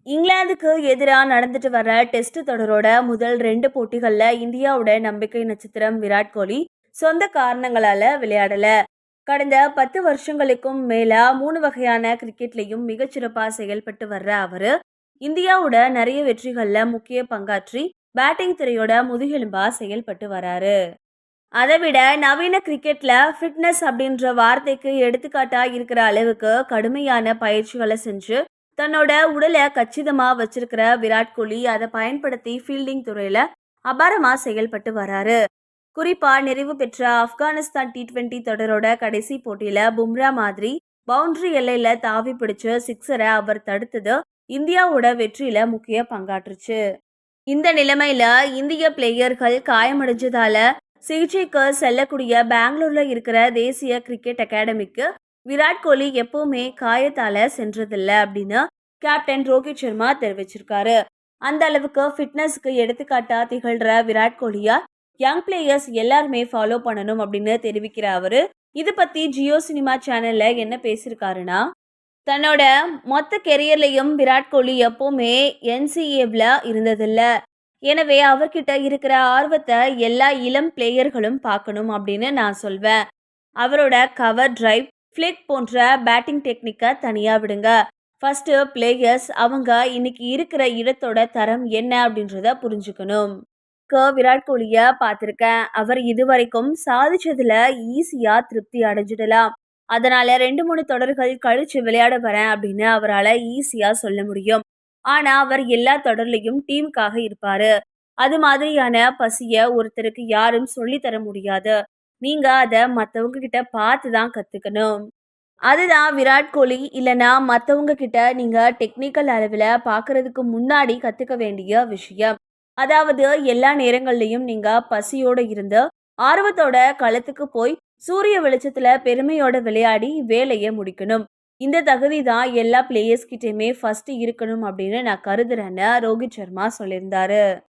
இங்கிலாந்துக்கு எதிராக நடந்துட்டு வர டெஸ்ட் தொடரோட முதல் 2 போட்டிகள்ல இந்தியாவோட நம்பிக்கை நட்சத்திரம் விராட் கோலி சொந்த காரணங்களால விளையாடல. கடந்த 10 வருஷங்களுக்கும் மேல 3 வகையான கிரிக்கெட்லயும் மிகச்சிறப்பா செயல்பட்டு வர்ற அவரு இந்தியாவோட நிறைய வெற்றிகள்ல முக்கிய பங்காற்றி பேட்டிங் துறையோட முதுகெலும்பா செயல்பட்டு வராரு. அதை விட நவீன கிரிக்கெட்ல ஃபிட்னஸ் அப்படின்ற வார்த்தைக்கு எடுத்துக்காட்டா இருக்கிற அளவுக்கு கடுமையான பயிற்சிகளை செஞ்சு தன்னோட உடலை கச்சிதமா வச்சிருக்கிற விராட் கோலி அதை பயன்படுத்தி ஃபீல்டிங் துறையில அபாரமா செயல்பட்டு வராரு. குறிப்பா நிறைவு பெற்ற ஆப்கானிஸ்தான் T20 தொடரோட கடைசி போட்டியில பும்ரா மாதிரி பவுண்டரி எல்லையில தாவி பிடிச்சு சிக்ஸரை அவர் தடுத்தது இந்தியாவோட வெற்றியில முக்கிய பங்காற்றுச்சு. இந்த நிலைமையில இந்திய பிளேயர்கள் காயமடைஞ்சதால சிகிச்சைக்கு செல்லக்கூடிய பெங்களூர்ல இருக்கிற தேசிய கிரிக்கெட் அகாடமிக்கு விராட் கோலி எப்பவுமே காயத்தால சென்றதில்ல அப்படின்னு கேப்டன் ரோஹித் சர்மா தெரிவிச்சிருக்காரு. அந்த அளவுக்கு ஃபிட்னஸ்க்கு எடுத்துக்காட்டா திகழ்ற விராட் கோலியா யங் பிளேயர்ஸ் எல்லாருமே ஃபாலோ பண்ணணும் அப்படின்னு தெரிவிக்கிற அவரு இது பத்தி ஜியோ சினிமா சேனல்ல என்ன பேசியிருக்காருன்னா, தன்னோட மொத்த கெரியர்லயும் விராட் கோலி எப்பவுமே என்சிஏவில் இருந்ததில்ல. எனவே அவர்கிட்ட இருக்கிற ஆர்வத்தை எல்லா இளம் பிளேயர்களும் பார்க்கணும் அப்படின்னு நான் சொல்வேன். அவரோட கவர் டிரைவ், ஃபிளிக் போன்ற பேட்டிங் டெக்னிக்கை தனியா விடுங்க. ஃபர்ஸ்ட் பிளேயர்ஸ் அவங்க இன்னைக்கு இருக்கிற இடத்தோட தரம் என்ன அப்படின்றத புரிஞ்சுக்கணும். விராட் கோலிய பார்த்திருக்கேன். அவர் இதுவரைக்கும் சாதிச்சதுல ஈஸியா திருப்தி அடைஞ்சிடலாம். அதனால 2-3 தொடர்கள் கழிச்சு விளையாட வரேன் அப்படின்னு அவரால் ஈஸியா சொல்ல முடியும். ஆனா அவர் எல்லா தொடர்லயும் டீமுக்காக இருப்பாரு. அது மாதிரியான பசிய ஒருத்தருக்கு யாரும் சொல்லி தர முடியாது. நீங்க அத மத்தவங்க கிட்ட பார்த்து தான் கத்துக்கணும். அதுதான் விராட் கோலி இல்லனா மத்தவங்க கிட்ட நீங்க டெக்னிக்கல் அளவுல பார்க்கறதுக்கு முன்னாடி கத்துக்க வேண்டிய விஷயம். அதாவது எல்லா நேரங்கள்லயும் நீங்க பசியோட இருந்து ஆர்வத்தோட களத்துக்கு போய் சூரிய வெளிச்சத்துல பெருமையோட விளையாடி வேலையை முடிக்கணும். இந்த தகுதி தான் எல்லா பிளேயர்ஸ் கிட்டயுமே ஃபர்ஸ்ட் இருக்கணும் அப்படின்னு நான் கருதுறேன்னு ரோஹித் சர்மா சொல்லியிருந்தாரு.